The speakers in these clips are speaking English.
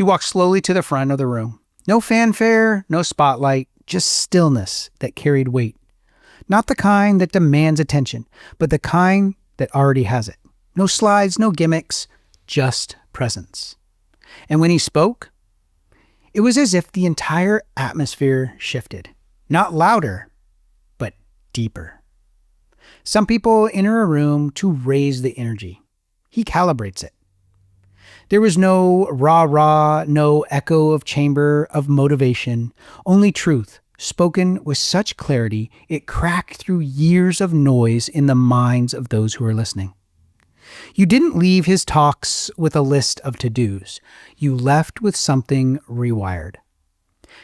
walked slowly to the front of the room. No fanfare, no spotlight, just stillness that carried weight. Not the kind that demands attention, but the kind that already has it. No slides, no gimmicks, just presence. And when he spoke, it was as if the entire atmosphere shifted. Not louder, but deeper. Some people enter a room to raise the energy. He calibrates it. There was no rah-rah, no echo of chamber of motivation, only truth, spoken with such clarity it cracked through years of noise in the minds of those who were listening. You didn't leave his talks with a list of to-dos. You left with something rewired.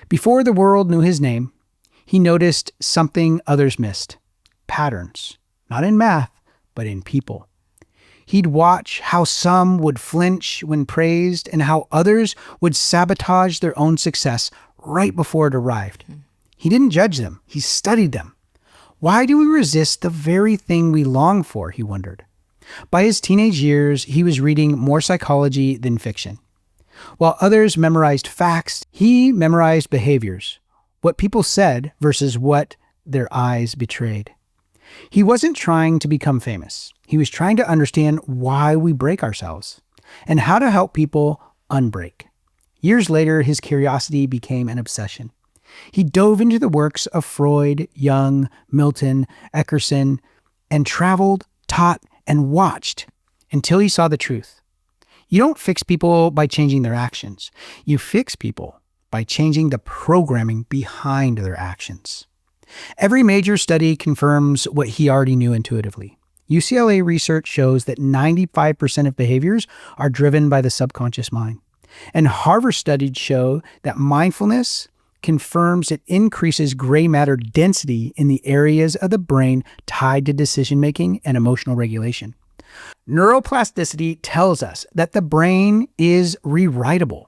Before the world knew his name, he noticed something others missed. Patterns, not in math, but in people. He'd watch how some would flinch when praised and how others would sabotage their own success right before it arrived. He didn't judge them. He studied them. Why do we resist the very thing we long for, he wondered. By his teenage years, he was reading more psychology than fiction. While others memorized facts, he memorized behaviors, what people said versus what their eyes betrayed. He wasn't trying to become famous. He was trying to understand why we break ourselves and how to help people unbreak. Years later, his curiosity became an obsession. He dove into the works of Freud, Jung, Milton, Eckerson, and traveled, taught, and watched until he saw the truth. You don't fix people by changing their actions. You fix people by changing the programming behind their actions. Every major study confirms what he already knew intuitively. UCLA research shows that 95% of behaviors are driven by the subconscious mind. And Harvard studies show that mindfulness confirms it increases gray matter density in the areas of the brain tied to decision-making and emotional regulation. Neuroplasticity tells us that the brain is rewritable.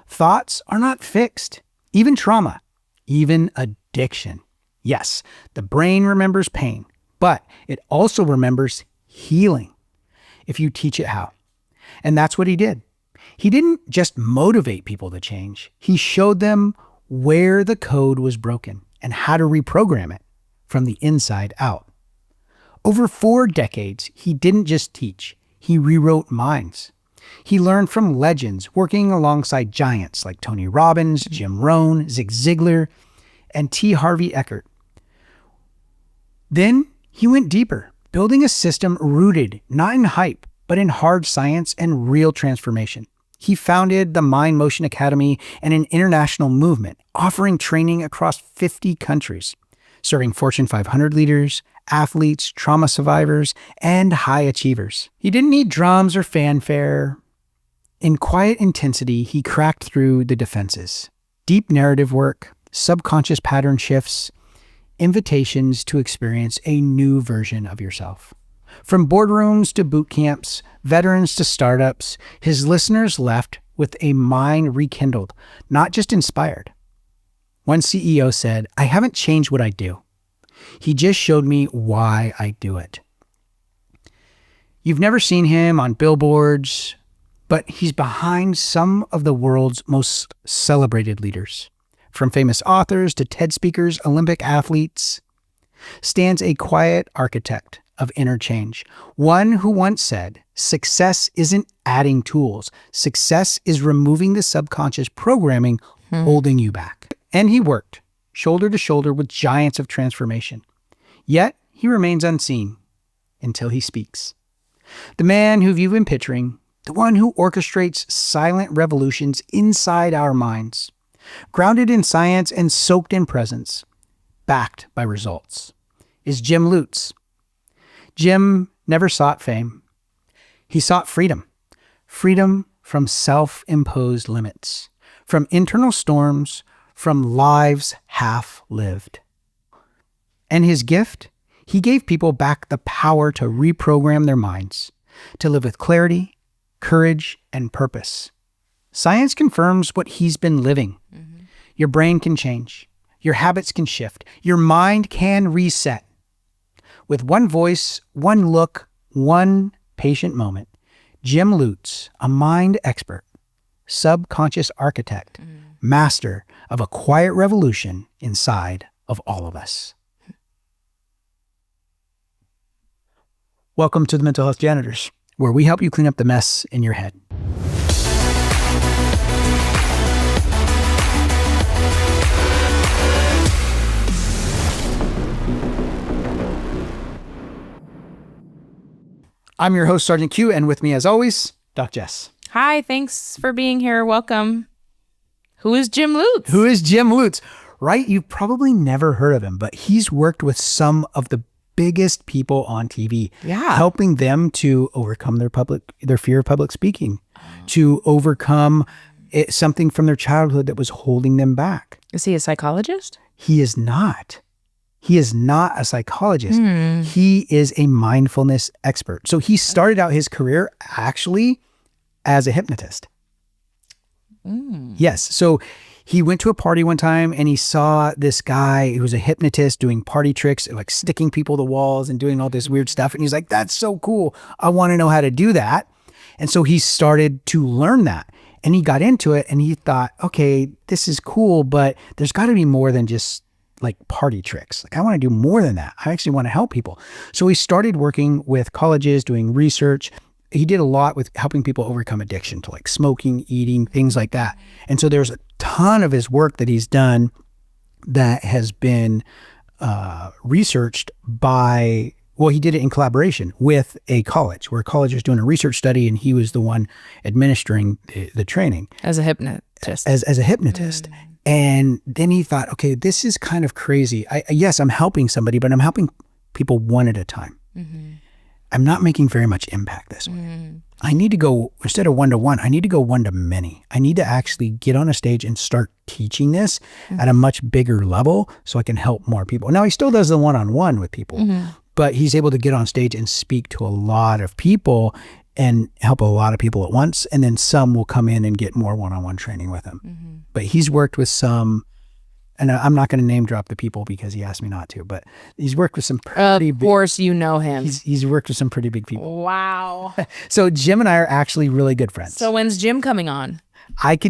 Thoughts are not fixed. Even trauma, even addiction. Yes, the brain remembers pain, but it also remembers healing if you teach it how. And that's what he did. He didn't just motivate people to change. He showed them where the code was broken and how to reprogram it from the inside out. Over 4 decades, he didn't just teach. He rewrote minds. He learned from legends, working alongside giants like Tony Robbins, Jim Rohn, Zig Ziglar, and T. Harvey Eckert. Then he went deeper, building a system rooted not in hype, but in hard science and real transformation. He founded the Mind Motion Academy and an international movement, offering training across 50 countries, serving Fortune 500 leaders, athletes, trauma survivors, and high achievers. He didn't need drums or fanfare. In quiet intensity, he cracked through the defenses. Deep narrative work, subconscious pattern shifts, invitations to experience a new version of yourself. From boardrooms to boot camps, veterans to startups, his listeners left with a mind rekindled, not just inspired. One CEO said, "I haven't changed what I do. He just showed me why I do it." You've never seen him on billboards, but he's behind some of the world's most celebrated leaders. From famous authors to TED speakers, Olympic athletes, stands a quiet architect of inner change. One who once said, "Success isn't adding tools. Success is removing the subconscious programming holding you back." And he worked shoulder to shoulder with giants of transformation. Yet he remains unseen until he speaks. The man who you've been picturing, the one who orchestrates silent revolutions inside our minds, grounded in science and soaked in presence, backed by results, is Jim Lutes. Jim never sought fame. He sought freedom. Freedom from self-imposed limits, from internal storms, from lives half-lived. And his gift? He gave people back the power to reprogram their minds, to live with clarity, courage, and purpose. Science confirms what he's been living. Your brain can change. Your habits can shift. Your mind can reset. With one voice, one look, one patient moment, Jim Lutes, a mind expert, subconscious architect, master of a quiet revolution inside of all of us. Welcome to the Mental Health Janitors, where we help you clean up the mess in your head. I'm your host, Sergeant Q, and with me, as always, Doc Jess. Hi, thanks for being here. Welcome. Who is Jim Lutes? Who is Jim Lutes? Right? You've probably never heard of him, but he's worked with some of the biggest people on TV, helping them to overcome their fear of public speaking, to overcome something from their childhood that was holding them back. Is he a psychologist? He is not. He is not a psychologist. He is a mindfulness expert. So he started out his career actually as a hypnotist. Yes. So he went to a party one time and he saw this guy who was a hypnotist doing party tricks, like sticking people to walls and doing all this weird stuff. And he's like, that's so cool. I want to know how to do that. And so he started to learn that. And he got into it and he thought, okay, this is cool, but there's got to be more than just like party tricks. Like I want to do more than that. I actually want to help people. So he started working with colleges, doing research. He did a lot with helping people overcome addiction to like smoking, eating, things like that. And so there's a ton of his work that he's done that has been researched by, well, he did it in collaboration with a college, where a college was doing a research study and he was the one administering the training. As a hypnotist. As a hypnotist. And then he thought, okay, this is kind of crazy. Yes, I'm helping somebody, but I'm helping people one at a time. I'm not making very much impact this way. I need to go, instead of one-to-one, I need to go one-to-many. I need to actually get on a stage and start teaching this at a much bigger level so I can help more people. Now, he still does the one-on-one with people, but he's able to get on stage and speak to a lot of people and help a lot of people at once. And then some will come in and get more one-on-one training with him. But he's worked with some, and I'm not going to name drop the people because he asked me not to, but he's worked with some pretty big... Of course you know him. He's worked with some pretty big people. Wow. So Jim and I are actually really good friends. So when's Jim coming on?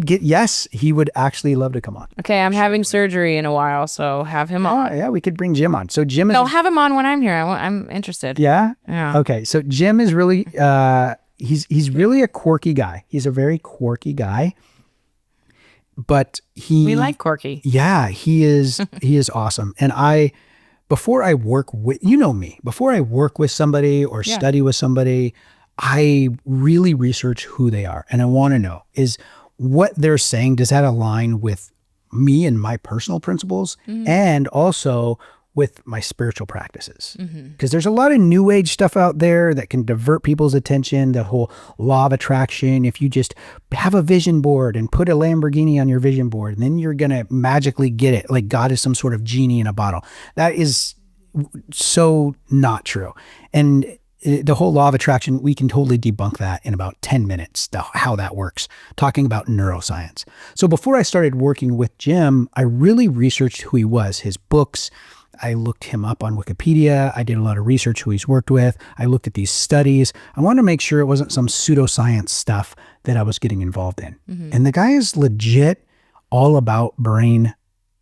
Yes, he would actually love to come on. Okay, I'm having surgery in a while, so have him on. Oh, yeah, we could bring Jim on. So Jim is... No, have him on when I'm here. I'm interested. Yeah? Yeah. Okay, so Jim is really... He's really a quirky guy. He's a very quirky guy. But we like quirky. Yeah, he is awesome. And before I work with, you know me, before I work with somebody or study with somebody, I really research who they are. And I want to know, is what they're saying, does that align with me and my personal principles and also with my spiritual practices? Because there's a lot of new age stuff out there that can divert people's attention, the whole law of attraction. If you just have a vision board and put a Lamborghini on your vision board, then you're going to magically get it. Like God is some sort of genie in a bottle. That is so not true. And the whole law of attraction, we can totally debunk that in about 10 minutes, how that works, talking about neuroscience. So before I started working with Jim, I really researched who he was, his books. I looked him up on Wikipedia. I did a lot of research who he's worked with. I looked at these studies. I wanted to make sure it wasn't some pseudoscience stuff that I was getting involved in. And the guy is legit all about brain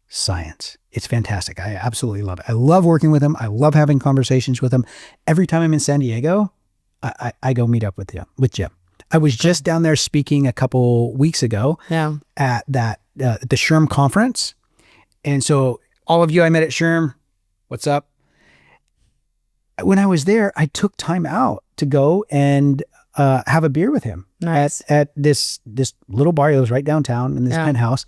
science. It's fantastic. I absolutely love it. I love working with him. I love having conversations with him. Every time I'm in San Diego, I go meet up with Jim. I was just down there speaking a couple weeks ago at the SHRM conference. And so all of you I met at SHRM, what's up? When I was there, I took time out to go and have a beer with him at this little bar. It was right downtown in this penthouse.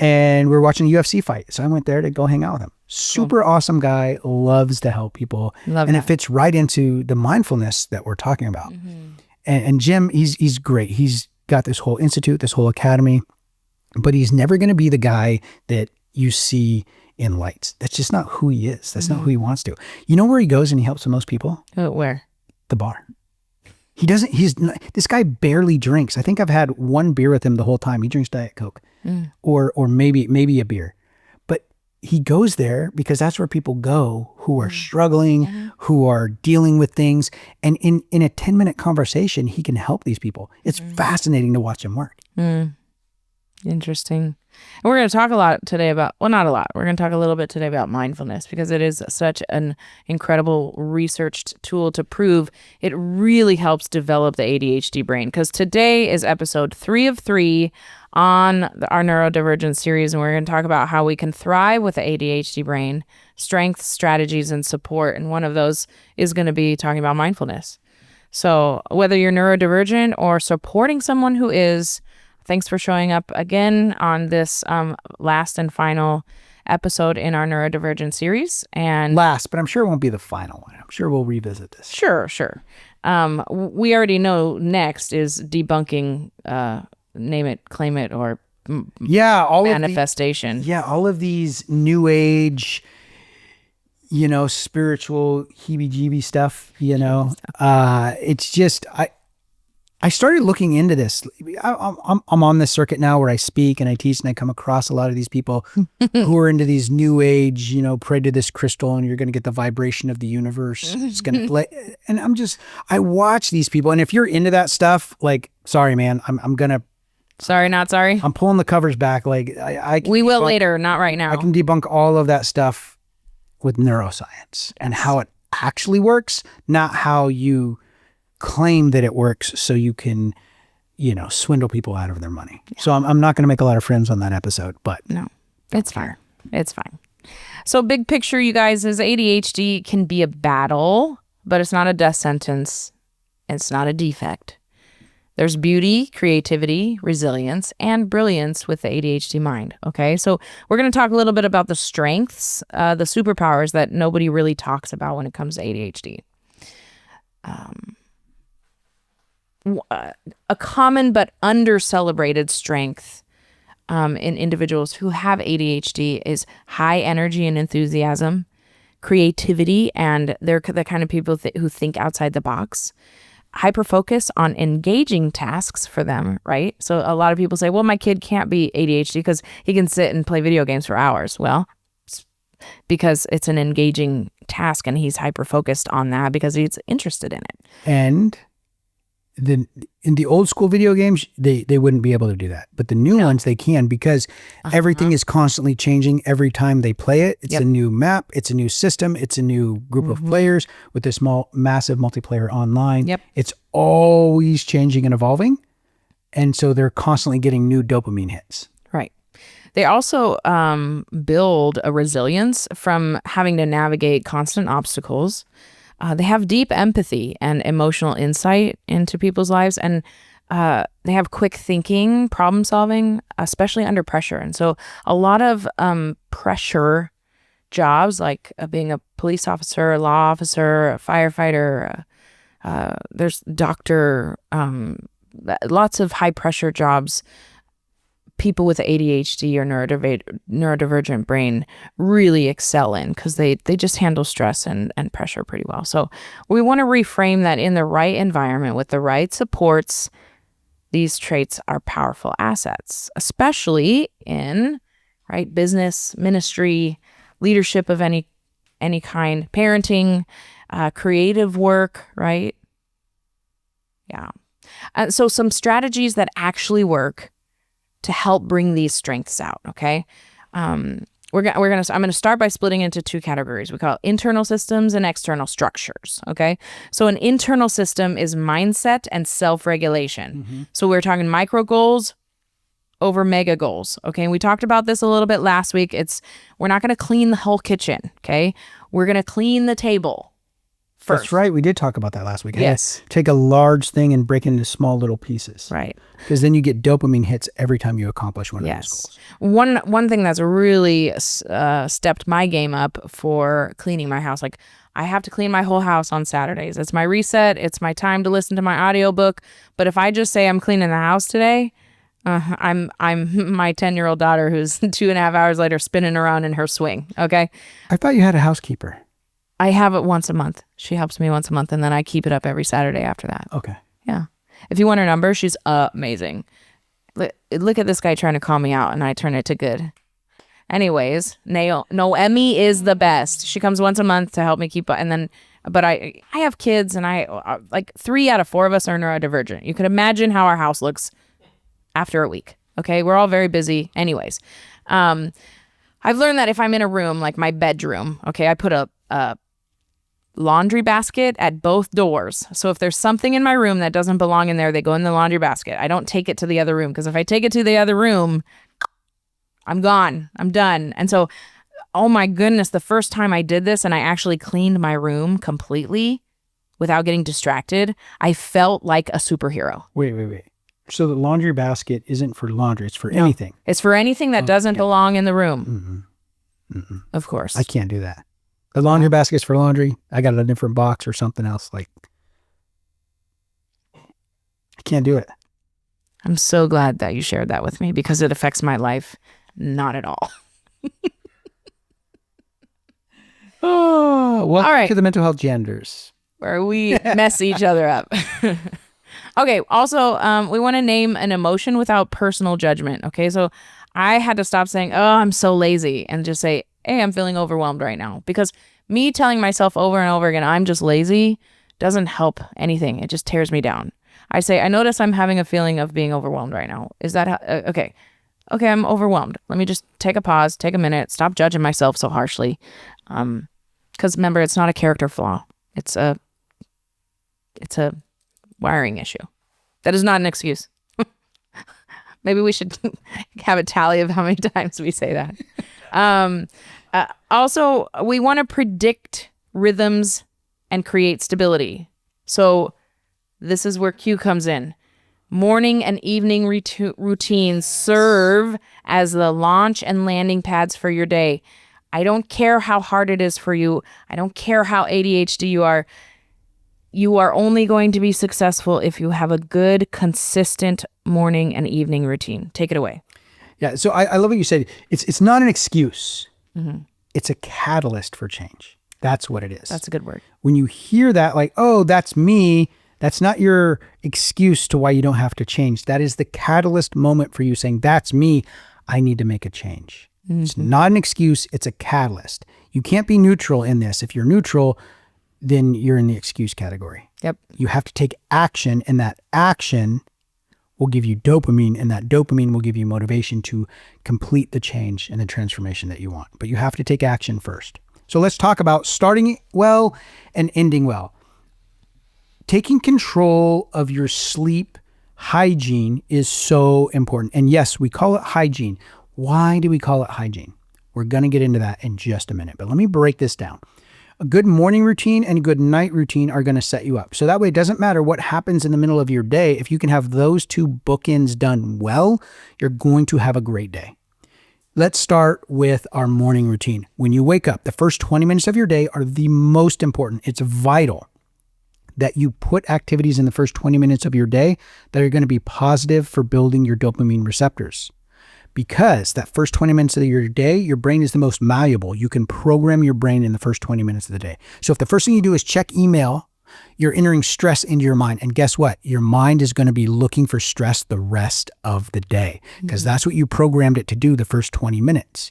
And we were watching a UFC fight. So I went there to go hang out with him. Super awesome guy, loves to help people. It fits right into the mindfulness that we're talking about. And Jim, he's great. He's got this whole institute, this whole academy, but he's never going to be the guy that you see in lights. That's just not who he is. That's not who he wants to. You know where he goes and he helps the most people? Where? The bar. This guy barely drinks. I think I've had one beer with him the whole time. He drinks Diet Coke or maybe a beer. But he goes there because that's where people go who are struggling, who are dealing with things. And in a 10-minute conversation, he can help these people. It's fascinating to watch him work. Interesting. And we're going to talk a lot today about, well, not a lot. We're going to talk a little bit today about mindfulness because it is such an incredible researched tool to prove it really helps develop the ADHD brain. Because today is episode 3 of 3 on our Neurodivergent series, and we're going to talk about how we can thrive with the ADHD brain, strengths, strategies, and support. And one of those is going to be talking about mindfulness. So whether you're neurodivergent or supporting someone who is, thanks for showing up again on this last and final episode in our Neurodivergent series. And Last, but I'm sure it won't be the final one. I'm sure we'll revisit this. Sure. We already know next is debunking name it, claim it, or manifestation. All of these new age, spiritual heebie-jeebie stuff, it's just, I started looking into this. I'm on this circuit now where I speak and I teach and I come across a lot of these people who are into these new age, pray to this crystal and you're going to get the vibration of the universe. It's going to play. And I watch these people. And if you're into that stuff, like, sorry, man, Sorry, not sorry. I'm pulling the covers back. Like we will later, not right now. I can debunk all of that stuff with neuroscience and how it actually works, not how you claim that it works so you can, swindle people out of their money. Yeah. So I'm not going to make a lot of friends on that episode, but no, it's fine. It's fine. So big picture, you guys, is ADHD can be a battle, but it's not a death sentence. It's not a defect. There's beauty, creativity, resilience, and brilliance with the ADHD mind, okay? So we're going to talk a little bit about the strengths, the superpowers that nobody really talks about when it comes to ADHD. A common but under-celebrated strength in individuals who have ADHD is high energy and enthusiasm, creativity, and they're the kind of people who think outside the box. Hyper-focus on engaging tasks for them, right? So a lot of people say, well, my kid can't be ADHD because he can sit and play video games for hours. Well, because it's an engaging task and he's hyper-focused on that because he's interested in it. And in the old school video games, they wouldn't be able to do that. But the new ones, they can because everything is constantly changing every time they play it. It's a new map. It's a new system. It's a new group of players with this massive multiplayer online. Yep. It's always changing and evolving. And so they're constantly getting new dopamine hits. Right. They also build a resilience from having to navigate constant obstacles. They have deep empathy and emotional insight into people's lives, and they have quick thinking, problem solving, especially under pressure. And so a lot of pressure jobs, like being a police officer, a law officer, a firefighter, there's doctor, lots of high pressure jobs. People with ADHD or neurodivergent brain really excel in because they just handle stress and pressure pretty well. So we want to reframe that in the right environment with the right supports. These traits are powerful assets, especially in business, ministry, leadership of any kind, parenting, creative work, right? Yeah. So some strategies that actually work to help bring these strengths out, okay? I'm going to start by splitting into 2 categories. We call it internal systems and external structures, okay? So an internal system is mindset and self-regulation. Mm-hmm. So we're talking micro goals over mega goals, okay? And we talked about this a little bit last week. We're not going to clean the whole kitchen, okay? We're going to clean the table first. That's right. We did talk about that last week. Yes. Take a large thing and break it into small little pieces. Right. Because then you get dopamine hits every time you accomplish one of those goals. One thing that's really stepped my game up for cleaning my house, like I have to clean my whole house on Saturdays. It's my reset. It's my time to listen to my audiobook. But if I just say I'm cleaning the house today, I'm my 10-year-old daughter who's 2.5 hours later spinning around in her swing. Okay. I thought you had a housekeeper. I have it once a month. She helps me once a month, and then I keep it up every Saturday after that. Okay. Yeah. If you want her number, she's amazing. Look at this guy trying to call me out, and I turn it to good. Anyways, Noemi is the best. She comes once a month to help me keep up, and then, but I have kids, and like 3 out of 4 of us are neurodivergent. You can imagine how our house looks after a week. Okay. We're all very busy anyways. I've learned that if I'm in a room, like my bedroom, okay, I put a laundry basket at both doors. So if there's something in my room that doesn't belong in there, they go in the laundry basket. I don't take it to the other room, because if I take it to the other room, I'm gone. I'm done. And so, oh my goodness, the first time I did this and I actually cleaned my room completely without getting distracted, I felt like a superhero. Wait. So the laundry basket isn't for laundry. It's for anything. It's for anything that doesn't belong in the room. Of course. I can't do that. The laundry basket's for laundry. I got a different box or something else. Like, I can't do it. I'm so glad that you shared that with me, because it affects my life not at all. Oh, welcome all right. to the Mental Health Janitors, where we mess each other up. Okay. Also, we want to name an emotion without personal judgment. Okay. So I had to stop saying, oh, I'm so lazy, and just say, hey, I'm feeling overwhelmed right now. Because me telling myself over and over again, I'm just lazy, doesn't help anything. It just tears me down. I say, I notice I'm having a feeling of being overwhelmed right now. Is that how, okay, I'm overwhelmed. Let me just take a pause, take a minute, stop judging myself so harshly. Because remember, it's not a character flaw. It's a wiring issue. That is not an excuse. Maybe we should have a tally of how many times we say that. Also, we want to predict rhythms and create stability. So this is where Q comes in. Morning and evening routines serve as the launch and landing pads for your day. I don't care how hard it is for you. I don't care how ADHD you are. You are only going to be successful if you have a good, consistent morning and evening routine. Take it away. Yeah. So I love what you said. It's not an excuse. It's a catalyst for change. That's what it is. That's a good word. When you hear that, like, oh, that's me, that's not your excuse to why you don't have to change. That is the catalyst moment for you saying, that's me. I need to make a change. It's not an excuse. It's a catalyst. You can't be neutral in this. If you're neutral, then you're in the excuse category. Yep. You have to take action, and that action will give you dopamine, and that dopamine will give you motivation to complete the change and the transformation that you want. But you have to take action first. So let's talk about starting well and ending well. Taking control of your sleep hygiene is so important. And yes, we call it hygiene. Why do we call it hygiene? We're going to get into that in just a minute, but let me break this down. A good morning routine and a good night routine are going to set you up. So that way it doesn't matter what happens in the middle of your day. If you can have those two bookends done well, you're going to have a great day. Let's start with our morning routine. When you wake up, the first 20 minutes of your day are the most important. It's vital that you put activities in the first 20 minutes of your day that are going to be positive for building your dopamine receptors. Because that first 20 minutes of your day, your brain is the most malleable. You can program your brain in the first 20 minutes of the day. So if the first thing you do is check email, you're entering stress into your mind. And guess what? Your mind is going to be looking for stress the rest of the day, because that's what you programmed it to do the first 20 minutes.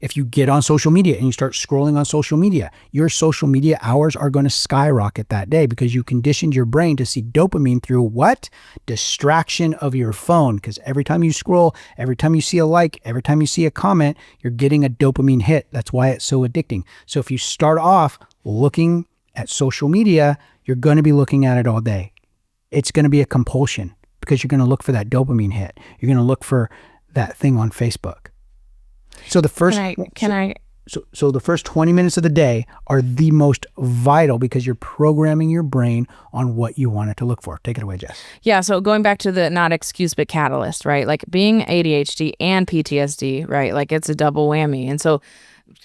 If you get on social media and you start scrolling on social media, your social media hours are going to skyrocket that day, because you conditioned your brain to see dopamine through what? Distraction of your phone. Because every time you scroll, every time you see a like, every time you see a comment, you're getting a dopamine hit. That's why it's so addicting. So if you start off looking at social media, you're going to be looking at it all day. It's going to be a compulsion, because you're going to look for that dopamine hit. You're going to look for that thing on Facebook. So the first So the first 20 minutes of the day are the most vital, because you're programming your brain on what you want it to look for. Take it away, Jess. Yeah. So going back to the not excuse, but catalyst, right? Like being ADHD and PTSD, right? Like it's a double whammy. And so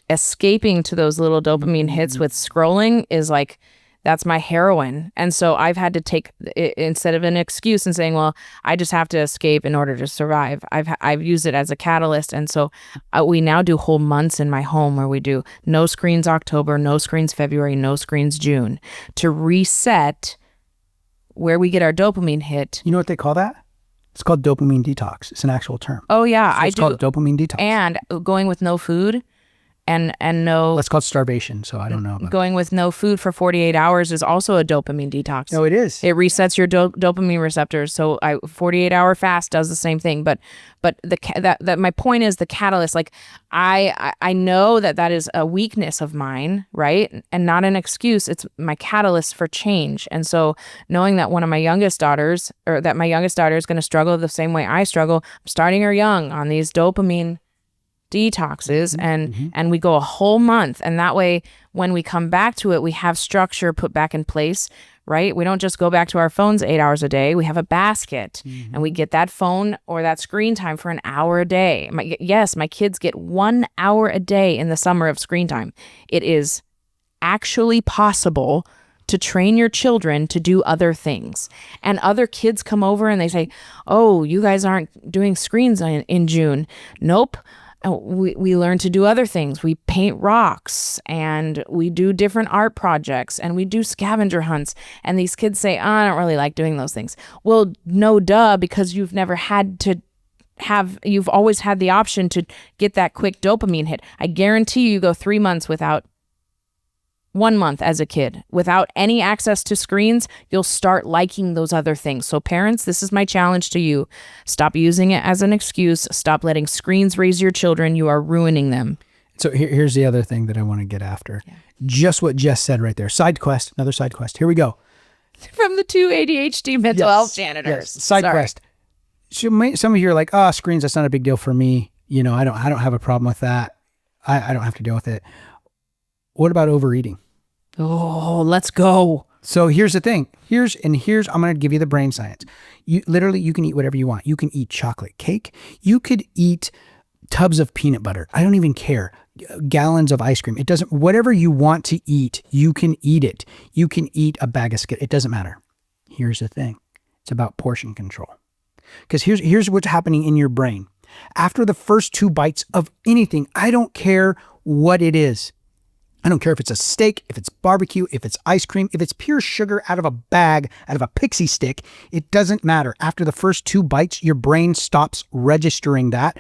escaping to those little dopamine hits with scrolling is like, that's my heroin. And so I've had to take, instead of an excuse and saying, well, I just have to escape in order to survive, I've used it as a catalyst. And so we now do whole months in my home where we do no screens October, no screens February, no screens June, to reset where we get our dopamine hit. You know what they call that? It's called dopamine detox. It's an actual term. Oh yeah, so it's called dopamine detox. And going with no food And no, That's called starvation, so I don't know about going with no food for 48 hours is also a dopamine detox. No, it is. It resets your dopamine receptors. So 48-hour fast does the same thing. But that my point is the catalyst. Like I know that is a weakness of mine, right? And not an excuse. It's my catalyst for change. And so knowing that my youngest daughter is going to struggle the same way I struggle, I'm starting her young on these dopamine detoxes, and we go a whole month, and that way when we come back to it, we have structure put back in place, right? We don't just go back to our phones 8 hours a day. We have a basket, and we get that phone or that screen time for an hour a day. My kids get 1 hour a day in the summer of screen time. It is actually possible to train your children to do other things. And other kids come over and they say, oh, you guys aren't doing screens in June. Nope. We learn to do other things. We paint rocks, and we do different art projects, and we do scavenger hunts. And these kids say, oh, I don't really like doing those things. Well, no duh, because you've always had the option to get that quick dopamine hit. I guarantee you go 3 months without 1 month as a kid without any access to screens, you'll start liking those other things. So parents, this is my challenge to you. Stop using it as an excuse. Stop letting screens raise your children. You are ruining them. So here's the other thing that I want to get after. Yeah. Just what Jess said right there. Side quest, another side quest. Here we go. From the 2 ADHD mental health janitors. Yes. Side quest. Some of you are like, screens, that's not a big deal for me. I don't have a problem with that. I don't have to deal with it. What about overeating? Oh, let's go. So here's the thing. Here's I'm going to give you the brain science. You can eat whatever you want. You can eat chocolate cake. You could eat tubs of peanut butter. I don't even care. Gallons of ice cream. Whatever you want to eat, you can eat it. You can eat a bag of Skittles. It doesn't matter. Here's the thing. It's about portion control. Because here's what's happening in your brain. After the first 2 bites of anything, I don't care what it is. I don't care if it's a steak, if it's barbecue, if it's ice cream, if it's pure sugar out of a bag, out of a pixie stick, it doesn't matter. After the first 2 bites, your brain stops registering that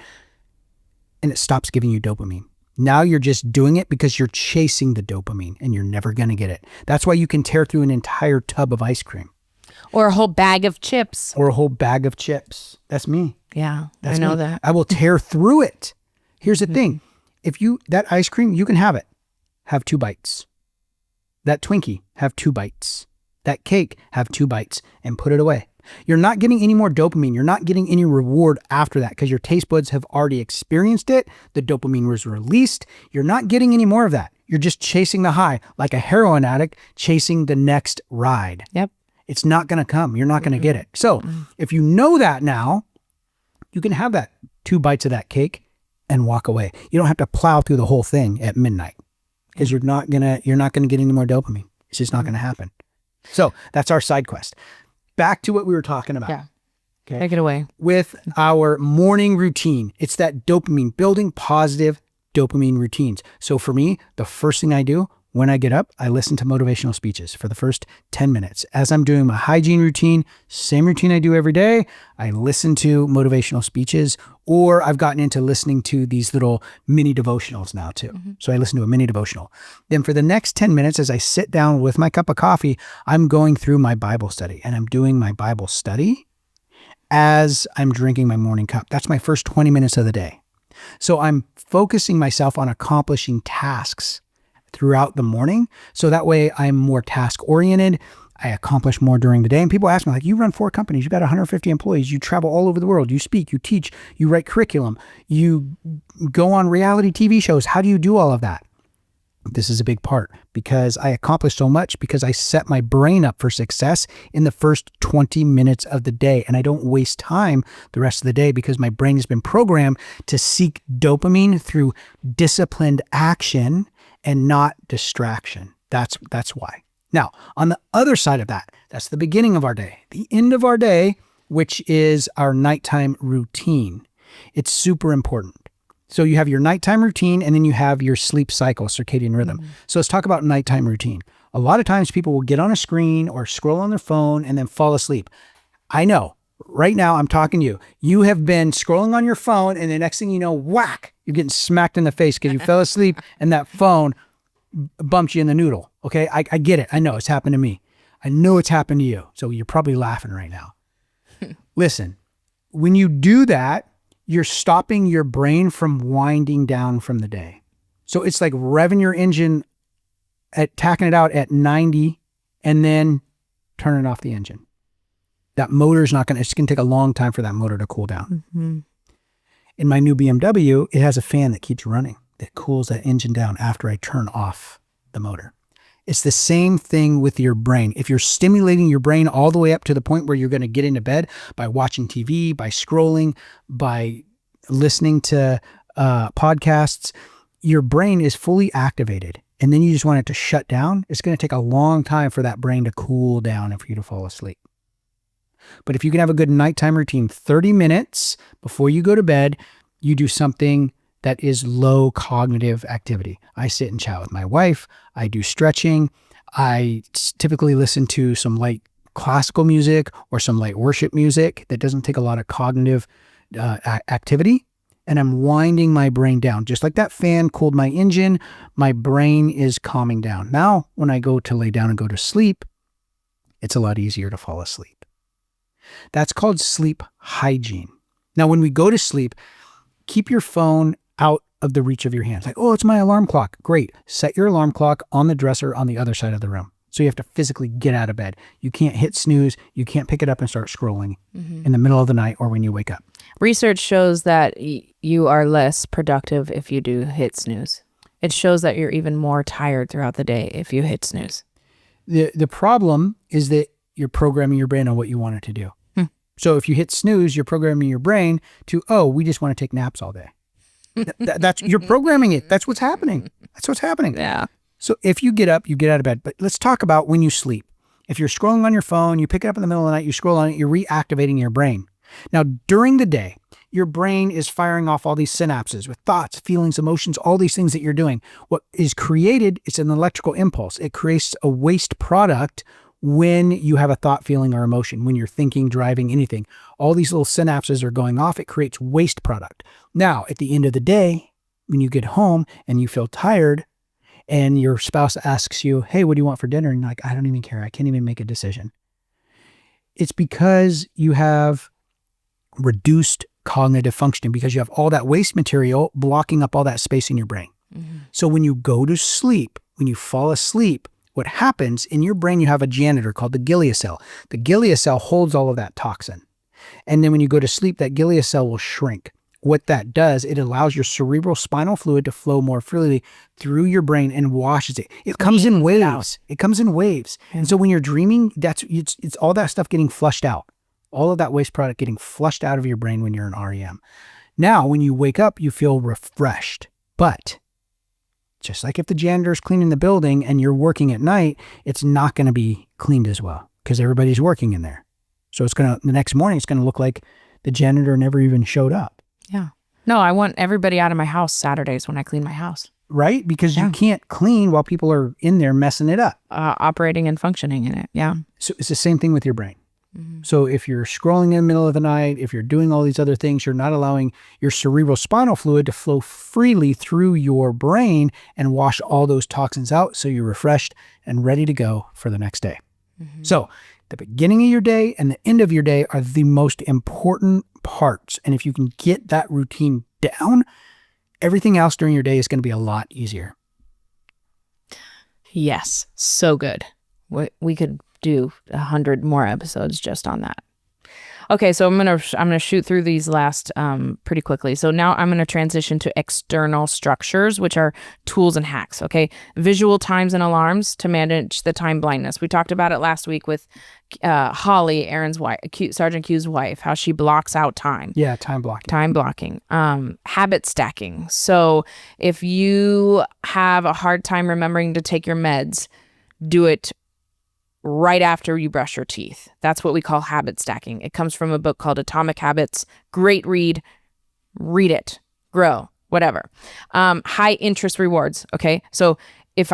and it stops giving you dopamine. Now you're just doing it because you're chasing the dopamine and you're never going to get it. That's why you can tear through an entire tub of ice cream. Or a whole bag of chips. That's me. Yeah, I know that. I will tear through it. Here's the thing. That ice cream, you can have it. Have 2 bites. That Twinkie, have 2 bites. That cake, have 2 bites and put it away. You're not getting any more dopamine. You're not getting any reward after that because your taste buds have already experienced it. The dopamine was released. You're not getting any more of that. You're just chasing the high like a heroin addict chasing the next ride. Yep. It's not going to come. You're not going to get it. So if you know that now, you can have that 2 bites of that cake and walk away. You don't have to plow through the whole thing at midnight. Because you're not gonna get any more dopamine. It's just not gonna happen. So that's our side quest. Back to what we were talking about. Yeah. Okay. Take it away. With our morning routine, it's that dopamine, building positive dopamine routines. So for me, the first thing I do when I get up, I listen to motivational speeches for the first 10 minutes. As I'm doing my hygiene routine, same routine I do every day, I listen to motivational speeches, or I've gotten into listening to these little mini devotionals now too. So I listen to a mini devotional. Then for the next 10 minutes, as I sit down with my cup of coffee, I'm going through my Bible study, and I'm doing my Bible study as I'm drinking my morning cup. That's my first 20 minutes of the day. So I'm focusing myself on accomplishing tasks throughout the morning. So that way I'm more task oriented. I accomplish more during the day. And people ask me, like, you run 4 companies, you've got 150 employees, you travel all over the world, you speak, you teach, you write curriculum, you go on reality TV shows. How do you do all of that? This is a big part because I accomplish so much because I set my brain up for success in the first 20 minutes of the day. And I don't waste time the rest of the day because my brain has been programmed to seek dopamine through disciplined action and not distraction. That's why. Now, on the other side of that, that's the beginning of our day. The end of our day, which is our nighttime routine. It's super important. So you have your nighttime routine and then you have your sleep cycle, circadian rhythm. So let's talk about nighttime routine. A lot of times people will get on a screen or scroll on their phone and then fall asleep. I know right now I'm talking to you. You have been scrolling on your phone, and the next thing you know, whack, you're getting smacked in the face because you fell asleep and that phone bumped you in the noodle. Okay, I get it. I know it's happened to me. I know it's happened to you. So you're probably laughing right now. Listen, when you do that, you're stopping your brain from winding down from the day. So it's like revving your engine, tacking it out at 90 and then turning off the engine. That motor's not going to, it's going to take a long time for that motor to cool down. Mm-hmm. In my new BMW, it has a fan that keeps running, that cools that engine down after I turn off the motor. It's the same thing with your brain. If you're stimulating your brain all the way up to the point where you're going to get into bed by watching TV, by scrolling, by listening to podcasts, your brain is fully activated. And then you just want it to shut down. It's going to take a long time for that brain to cool down and for you to fall asleep. But if you can have a good nighttime routine, 30 minutes before you go to bed, you do something that is low cognitive activity. I sit and chat with my wife. I do stretching. I typically listen to some light classical music or some light worship music that doesn't take a lot of cognitive activity. And I'm winding my brain down. Just like that fan cooled my engine, my brain is calming down. Now, when I go to lay down and go to sleep, it's a lot easier to fall asleep. That's called sleep hygiene. Now, when we go to sleep, keep your phone out of the reach of your hands. Like, oh, it's my alarm clock. Great. Set your alarm clock on the dresser on the other side of the room. So you have to physically get out of bed. You can't hit snooze. You can't pick it up and start scrolling in the middle of the night or when you wake up. Research shows that you are less productive if you do hit snooze. It shows that you're even more tired throughout the day if you hit snooze. The problem is that you're programming your brain on what you want it to do. So if you hit snooze, you're programming your brain to, oh, we just want to take naps all day. That's you're programming it. That's what's happening. That's what's happening. Yeah. So if you get up, you get out of bed. But let's talk about when you sleep. If you're scrolling on your phone, you pick it up in the middle of the night, you scroll on it, you're reactivating your brain. Now, during the day, your brain is firing off all these synapses with thoughts, feelings, emotions, all these things that you're doing. What is created is an electrical impulse. It creates a waste product when you have a thought, feeling, or emotion, when you're thinking, driving, anything. All these little synapses are going off. It creates waste product. Now, at the end of the day, when you get home and you feel tired and your spouse asks you, hey, what do you want for dinner? And you're like, I don't even care. I can't even make a decision. It's because you have reduced cognitive functioning, because you have all that waste material blocking up all that space in your brain. Mm-hmm. So when you go to sleep, when you fall asleep, what happens in your brain, you have a janitor called the glia cell. The glia cell holds all of that toxin. And then when you go to sleep, that glia cell will shrink. What that does, it allows your cerebral spinal fluid to flow more freely through your brain and washes it. It comes in waves. It comes in waves. And so when you're dreaming, it's all that stuff getting flushed out. All of that waste product getting flushed out of your brain when you're in REM. Now, when you wake up, you feel refreshed. But just like if the janitor's cleaning the building and you're working at night, it's not going to be cleaned as well because everybody's working in there. So the next morning, it's going to look like the janitor never even showed up. Yeah. No, I want everybody out of my house Saturdays when I clean my house. Right? Because you can't clean while people are in there messing it up. Operating and functioning in it. Yeah. So it's the same thing with your brain. Mm-hmm. So if you're scrolling in the middle of the night, if you're doing all these other things, you're not allowing your cerebral spinal fluid to flow freely through your brain and wash all those toxins out so you're refreshed and ready to go for the next day. Mm-hmm. So the beginning of your day and the end of your day are the most important parts. And if you can get that routine down, everything else during your day is going to be a lot easier. Yes, so good. We could do 100 more episodes just on that. Okay, so I'm gonna shoot through these last pretty quickly. So now I'm gonna transition to external structures, which are tools and hacks. Okay, visual times and alarms to manage the time blindness. We talked about it last week with Holly, Aaron's wife, Sergeant Q's wife, how she blocks out time. Yeah, time blocking. Time blocking. Habit stacking. So if you have a hard time remembering to take your meds, do it right after you brush your teeth. That's what we call habit stacking. It comes from a book called Atomic Habits. Great read. Read it. Grow. Whatever. High interest rewards. Okay. So if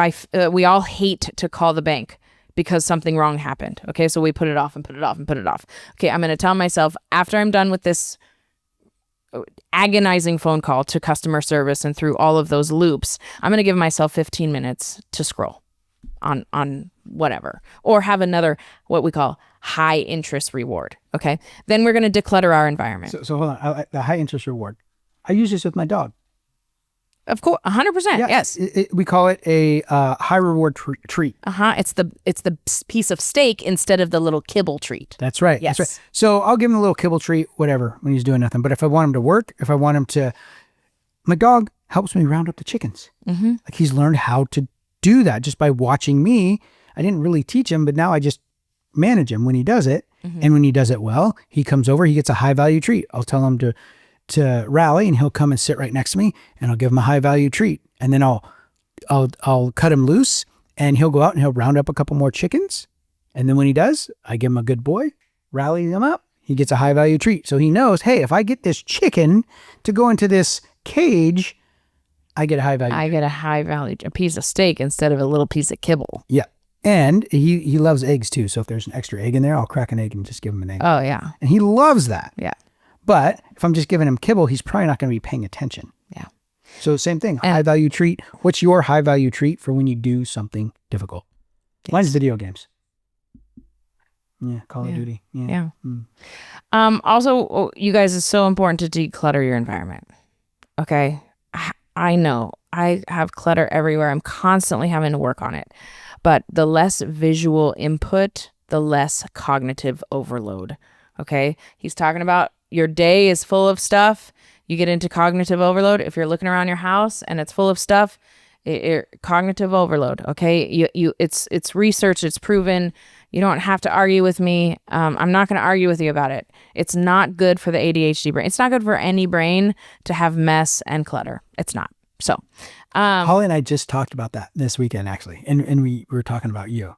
we all hate to call the bank because something wrong happened. Okay, so we put it off and put it off and put it off. Okay, I'm going to tell myself after I'm done with this agonizing phone call to customer service and through all of those loops, I'm going to give myself 15 minutes to scroll on whatever, or have another what we call high interest reward. Okay, then we're going to declutter our environment. So hold on, the high interest reward. I use this with my dog. Of course, 100%. Yeah, yes. We call it a high reward treat. It's the piece of steak instead of the little kibble treat. That's right. Yes. That's right. So I'll give him a little kibble treat, whatever, when he's doing nothing. But if I want him to work, if I want him to, my dog helps me round up the chickens. Mm-hmm. Like he's learned how to do that just by watching me. I didn't really teach him, but now I just manage him when he does it. Mm-hmm. And when he does it well, he comes over, he gets a high value treat. I'll tell him to rally, and he'll come and sit right next to me, and I'll give him a high value treat. And then I'll cut him loose, and he'll go out and he'll round up a couple more chickens. And then when he does, I give him a good boy, rally him up. He gets a high value treat. So he knows, hey, if I get this chicken to go into this cage, I get a high value. I get a high value, a piece of steak instead of a little piece of kibble. Yeah. And he loves eggs too. So if there's an extra egg in there, I'll crack an egg and just give him an egg. Oh yeah. And he loves that. Yeah. But if I'm just giving him kibble, he's probably not going to be paying attention. Yeah. So same thing, high value treat. What's your high value treat for when you do something difficult? Yes. Mine's video games. Yeah, Call of Duty. Yeah. Mm. Also, you guys, it's so important to declutter your environment. Okay. I know I have clutter everywhere. I'm constantly having to work on it. But the less visual input, the less cognitive overload. Okay. He's talking about your day is full of stuff. You get into cognitive overload. If you're looking around your house and it's full of stuff, cognitive overload. Okay. It's research. It's proven. You don't have to argue with me. I'm not going to argue with you about it. It's not good for the ADHD brain. It's not good for any brain to have mess and clutter. It's not. So, Holly and I just talked about that this weekend, actually. And we were talking about you.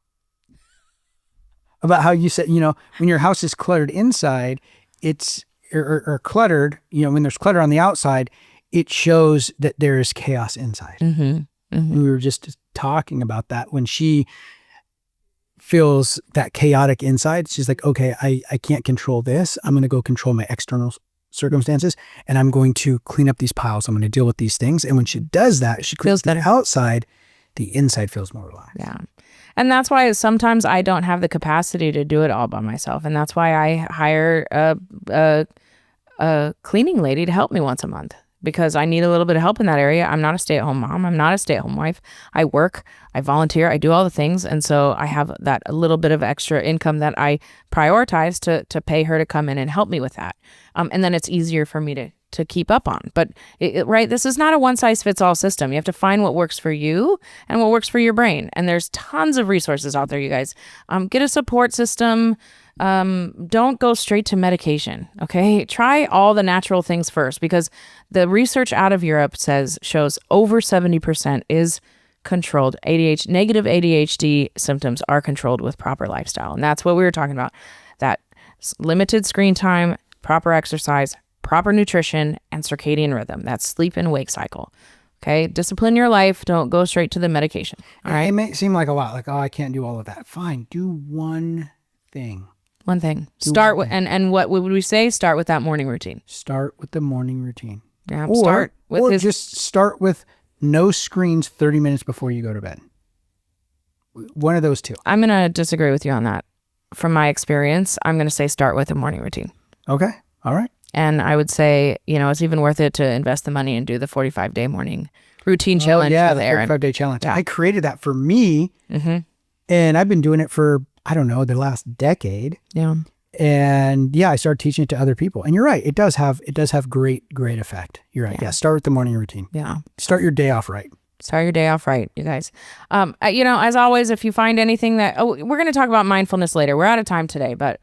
About how you said, when your house is cluttered inside, it's or cluttered, when there's clutter on the outside, it shows that there is chaos inside. Mm-hmm. Mm-hmm. We were just talking about that when she feels that chaotic inside. She's like, okay, I can't control this. I'm going to go control my external circumstances, and I'm going to clean up these piles. I'm going to deal with these things. And when she does that, she feels that outside, the inside feels more relaxed. Yeah. And that's why sometimes I don't have the capacity to do it all by myself. And that's why I hire a cleaning lady to help me once a month, because I need a little bit of help in that area. I'm not a stay-at-home mom. I'm not a stay-at-home wife. I work, I volunteer, I do all the things. And so I have that a little bit of extra income that I prioritize to pay her to come in and help me with that. And then it's easier for me to keep up on. But right, this is not a one-size-fits-all system. You have to find what works for you and what works for your brain. And there's tons of resources out there, you guys. Get a support system. Don't go straight to medication. Okay. Try all the natural things first, because the research out of Europe shows over 70% is controlled. Negative ADHD symptoms are controlled with proper lifestyle. And that's what we were talking about. That limited screen time, proper exercise, proper nutrition, and circadian rhythm. That's sleep and wake cycle. Okay. Discipline your life. Don't go straight to the medication. All right. It may seem like a lot, like, oh, I can't do all of that. Fine. Do one thing. One thing. Start with, and what would we say? Start with that morning routine. Start with the morning routine. Yeah. Just start with no screens 30 minutes before you go to bed. One of those two. I'm going to disagree with you on that. From my experience, I'm going to say start with a morning routine. Okay. All right. And I would say, it's even worth it to invest the money and do the 45-day morning routine challenge. Yeah, the 45-day challenge. Yeah. I created that for me, and I've been doing it for, I don't know, the last decade. Yeah. And yeah, I started teaching it to other people. And you're right. It does have great effect. You're right. Yeah. Start with the morning routine. Yeah. Start your day off right. Start your day off right, you guys. As always, if you find anything we're going to talk about mindfulness later. We're out of time today, but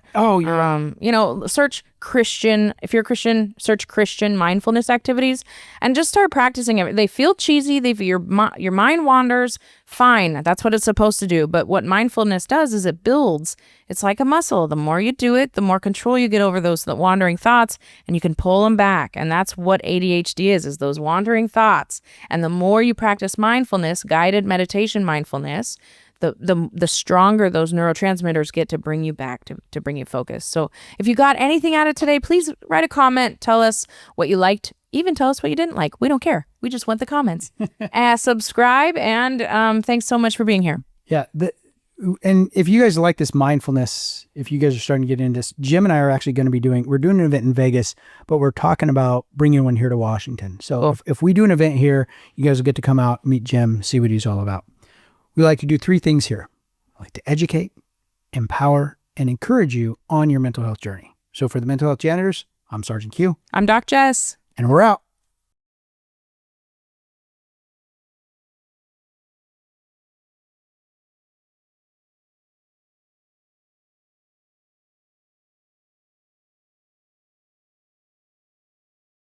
search Christian. If you're a Christian, search Christian mindfulness activities and just start practicing it. They feel cheesy. Your mind wanders. Fine, that's what it's supposed to do. But what mindfulness does is it builds. It's like a muscle. The more you do it, the more control you get over those wandering thoughts, and you can pull them back. And that's what ADHD is those wandering thoughts. And the more you practice mindfulness, guided meditation mindfulness, the stronger those neurotransmitters get to bring you back, to bring you focus. So if you got anything out of today, please write a comment. Tell us what you liked. Even tell us what you didn't like. We don't care. We just want the comments. Subscribe, and thanks so much for being here. Yeah. And if you guys like this mindfulness, if you guys are starting to get into this, Jim and I are actually going to be we're doing an event in Vegas, but we're talking about bringing one here to Washington. So if we do an event here, you guys will get to come out, meet Jim, see what he's all about. We like to do 3 things here. I like to educate, empower, and encourage you on your mental health journey. So for the Mental Health Janitors, I'm Sergeant Q. I'm Doc Jess. And we're out.